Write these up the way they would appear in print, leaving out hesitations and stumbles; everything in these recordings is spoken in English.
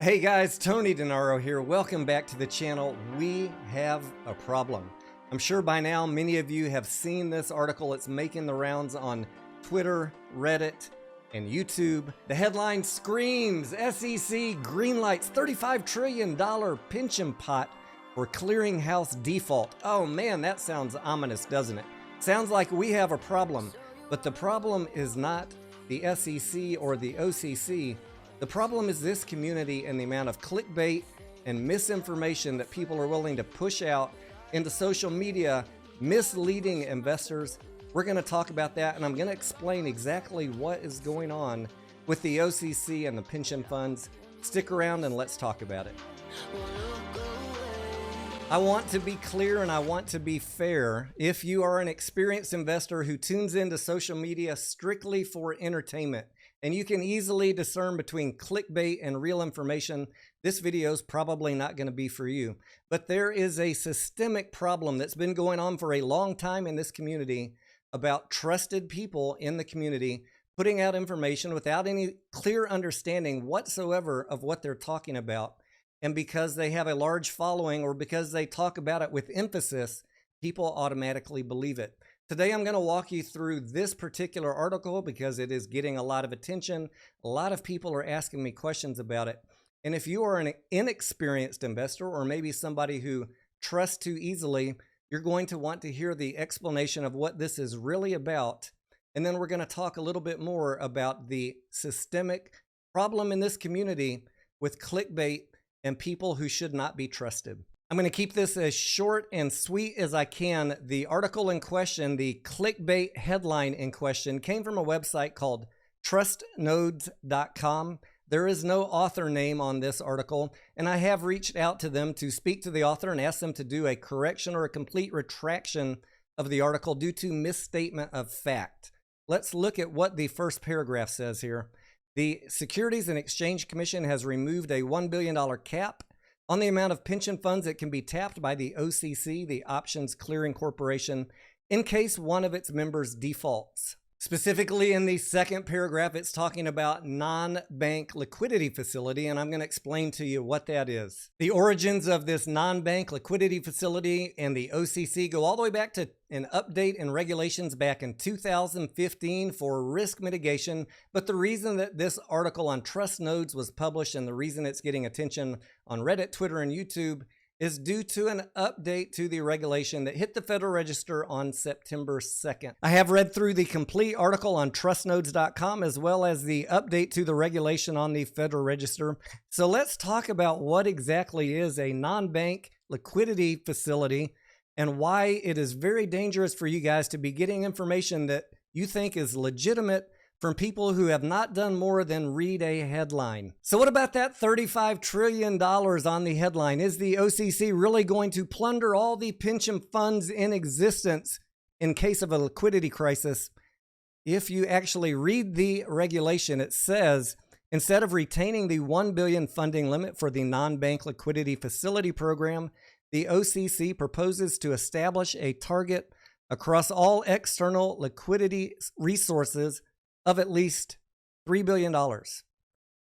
Hey guys, Tony DeNaro here. Welcome back to the channel. We have a problem. I'm sure by now many of you have seen this article. It's making the rounds on Twitter, Reddit, and YouTube. The headline screams, SEC greenlights $35 trillion pension pot for clearinghouse default. Oh man, that sounds ominous, doesn't it? Sounds like we have a problem, but the problem is not the SEC or the OCC. The problem is this community and the amount of clickbait and misinformation that people are willing to push out into social media, misleading investors. We're going to talk about that, and I'm going to explain exactly what is going on with the OCC and the pension funds. Stick around and let's talk about it. I want to be clear and I want to be fair. If you are an experienced investor who tunes into social media strictly for entertainment, and you can easily discern between clickbait and real information, this video is probably not going to be for you. But there is a systemic problem that's been going on for a long time in this community about trusted people in the community putting out information without any clear understanding whatsoever of what they're talking about. And because they have a large following or because they talk about it with emphasis, people automatically believe it. Today, I'm going to walk you through this particular article because it is getting a lot of attention. A lot of people are asking me questions about it. And if you are an inexperienced investor or maybe somebody who trusts too easily, you're going to want to hear the explanation of what this is really about. And then we're going to talk a little bit more about the systemic problem in this community with clickbait and people who should not be trusted. I'm going to keep this as short and sweet as I can. The article in question, the clickbait headline in question, came from a website called trustnodes.com. There is no author name on this article, and I have reached out to them to speak to the author and ask them to do a correction or a complete retraction of the article due to misstatement of fact. Let's look at what the first paragraph says here. The Securities and Exchange Commission has removed a $1 billion cap on the amount of pension funds that can be tapped by the OCC, the Options Clearing Corporation, in case one of its members defaults. Specifically in the second paragraph, it's talking about non-bank liquidity facility, and I'm going to explain to you what that is. The origins of this non-bank liquidity facility and the OCC go all the way back to an update in regulations back in 2015 for risk mitigation. But the reason that this article on Trust Nodes was published and the reason it's getting attention on Reddit, Twitter, and YouTube is due to an update to the regulation that hit the Federal Register on September 2nd. I have read through the complete article on trustnodes.com as well as the update to the regulation on the Federal Register. So let's talk about what exactly is a non-bank liquidity facility and why it is very dangerous for you guys to be getting information that you think is legitimate from people who have not done more than read a headline. So what about that $35 trillion on the headline? Is the OCC really going to plunder all the pension funds in existence in case of a liquidity crisis? If you actually read the regulation, it says, instead of retaining the $1 billion funding limit for the non-bank liquidity facility program, the OCC proposes to establish a target across all external liquidity resources of at least $3 billion.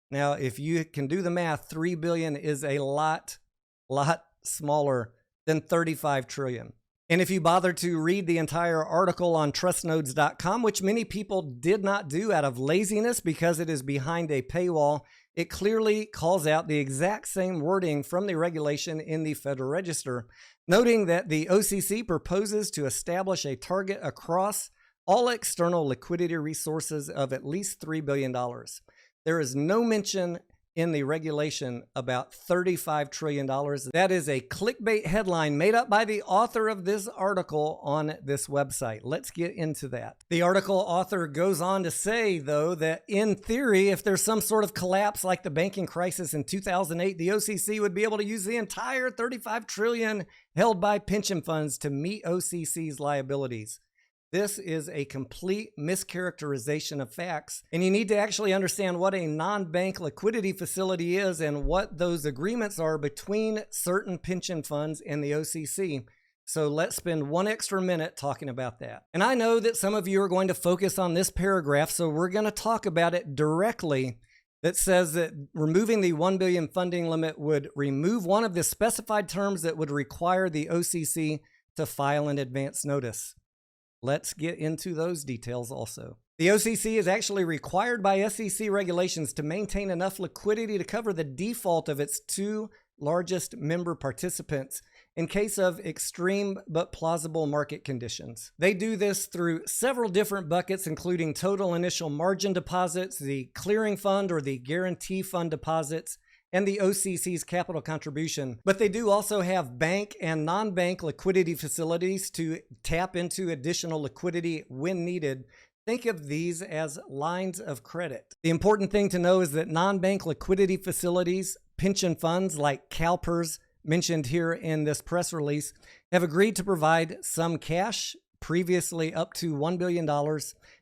Now, if you can do the math, $3 billion is a lot smaller than $35 trillion. And if you bother to read the entire article on trustnodes.com, which many people did not do out of laziness because it is behind a paywall, it clearly calls out the exact same wording from the regulation in the Federal Register, noting that the OCC proposes to establish a target across all external liquidity resources of at least $3 billion. There is no mention in the regulation about $35 trillion. That is a clickbait headline made up by the author of this article on this website. Let's get into that. The article author goes on to say, though, that in theory, if there's some sort of collapse like the banking crisis in 2008, the OCC would be able to use the entire $35 trillion held by pension funds to meet OCC's liabilities. This is a complete mischaracterization of facts, and you need to actually understand what a non-bank liquidity facility is and what those agreements are between certain pension funds and the OCC. So let's spend one extra minute talking about that. And I know that some of you are going to focus on this paragraph, so we're going to talk about it directly that says that removing the $1 billion funding limit would remove one of the specified terms that would require the OCC to file an advance notice. Let's get into those details also. The OCC is actually required by SEC regulations to maintain enough liquidity to cover the default of its two largest member participants in case of extreme but plausible market conditions. They do this through several different buckets, including total initial margin deposits, the clearing fund or the guarantee fund deposits, and the OCC's capital contribution. But they do also have bank and non-bank liquidity facilities to tap into additional liquidity when needed. Think of these as lines of credit. The important thing to know is that non-bank liquidity facilities, pension funds like CalPERS, mentioned here in this press release, have agreed to provide some cash, previously up to $1 billion,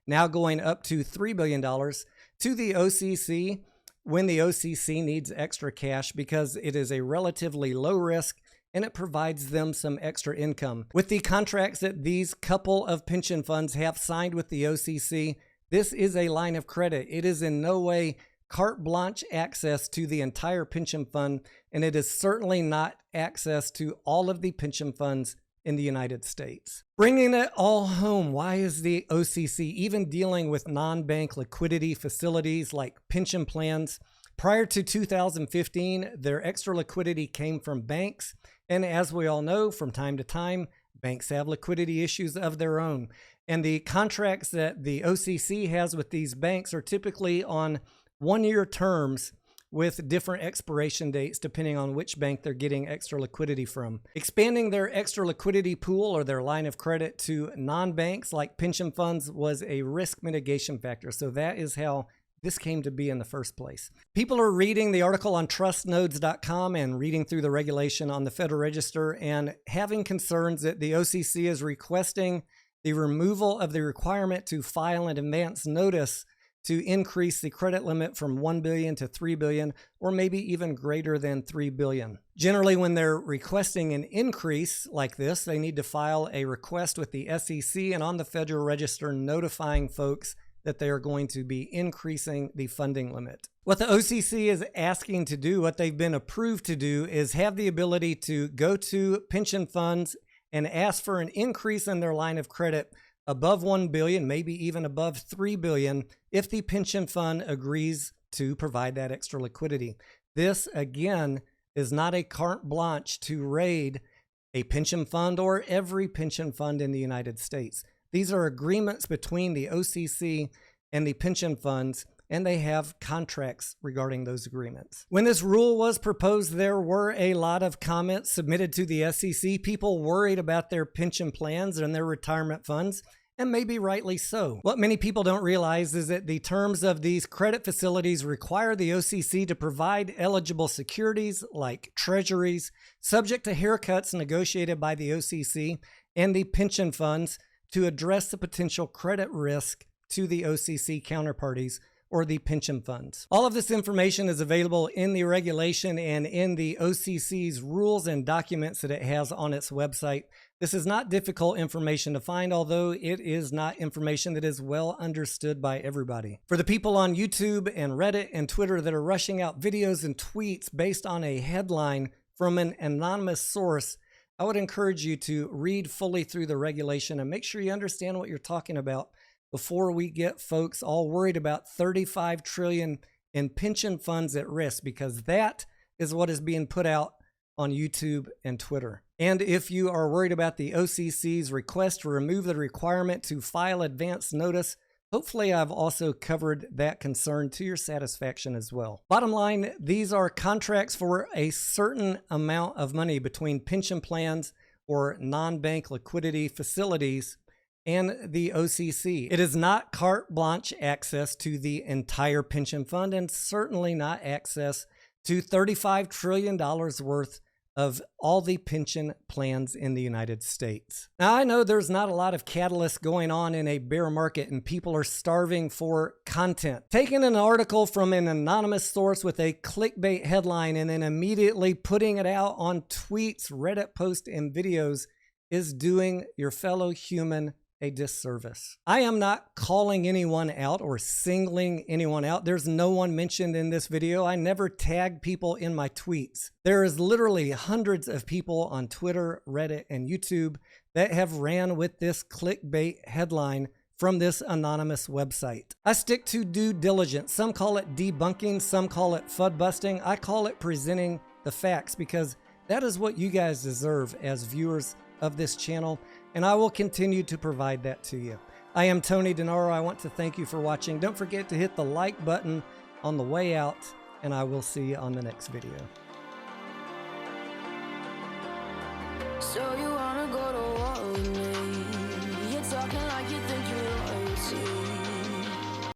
now going up to $3 billion, to the OCC when the OCC needs extra cash because it is a relatively low risk and it provides them some extra income. With the contracts that these couple of pension funds have signed with the OCC, this is a line of credit. It is in no way carte blanche access to the entire pension fund, and it is certainly not access to all of the pension funds in the United States. Bringing it all home, why is the OCC even dealing with non-bank liquidity facilities like pension plans? Prior to 2015, their extra liquidity came from banks, and as we all know, from time to time, banks have liquidity issues of their own. And the contracts that the OCC has with these banks are typically on one-year terms with different expiration dates depending on which bank they're getting extra liquidity from. Expanding their extra liquidity pool or their line of credit to non-banks like pension funds was a risk mitigation factor. So that is how this came to be in the first place. People are reading the article on trustnodes.com and reading through the regulation on the Federal Register and having concerns that the OCC is requesting the removal of the requirement to file an advance notice to increase the credit limit from $1 billion to $3 billion, or maybe even greater than $3 billion. Generally, when they're requesting an increase like this, they need to file a request with the SEC and on the Federal Register notifying folks that they are going to be increasing the funding limit. What the OCC is asking to do, what they've been approved to do, is have the ability to go to pension funds and ask for an increase in their line of credit above $1 billion, maybe even above $3 billion, if the pension fund agrees to provide that extra liquidity. This, again, is not a carte blanche to raid a pension fund or every pension fund in the United States. These are agreements between the OCC and the pension funds, and they have contracts regarding those agreements. When this rule was proposed, there were a lot of comments submitted to the SEC, people worried about their pension plans and their retirement funds, and maybe rightly so. What many people don't realize is that the terms of these credit facilities require the OCC to provide eligible securities like treasuries, subject to haircuts negotiated by the OCC and the pension funds to address the potential credit risk to the OCC counterparties or the pension funds. All of this information is available in the regulation and in the OCC's rules and documents that it has on its website. This is not difficult information to find, although it is not information that is well understood by everybody. For the people on YouTube and Reddit and Twitter that are rushing out videos and tweets based on a headline from an anonymous source, I would encourage you to read fully through the regulation and make sure you understand what you're talking about before we get folks all worried about $35 trillion in pension funds at risk, because that is what is being put out on YouTube and Twitter. And if you are worried about the OCC's request to remove the requirement to file advance notice, hopefully I've also covered that concern to your satisfaction as well. Bottom line, these are contracts for a certain amount of money between pension plans or non-bank liquidity facilities and the OCC. It is not carte blanche access to the entire pension fund, and certainly not access to $35 trillion worth of all the pension plans in the United States. Now, I know there's not a lot of catalysts going on in a bear market and people are starving for content. Taking an article from an anonymous source with a clickbait headline and then immediately putting it out on tweets, Reddit posts, and videos is doing your fellow human a disservice. I am not calling anyone out or singling anyone out. There's no one mentioned in this video. I never tag people in my tweets. There is literally hundreds of people on Twitter, Reddit, and YouTube that have ran with this clickbait headline from this anonymous website. I stick to due diligence. Some call it debunking, some call it FUD busting. I call it presenting the facts because that is what you guys deserve as viewers of this channel, and I will continue to provide that to you. I am Tony Denaro. I want to thank you for watching. Don't forget to hit the like button on the way out, and I will see you on the next video. So you wanna go to war with me? You're talking like you think you're royalty.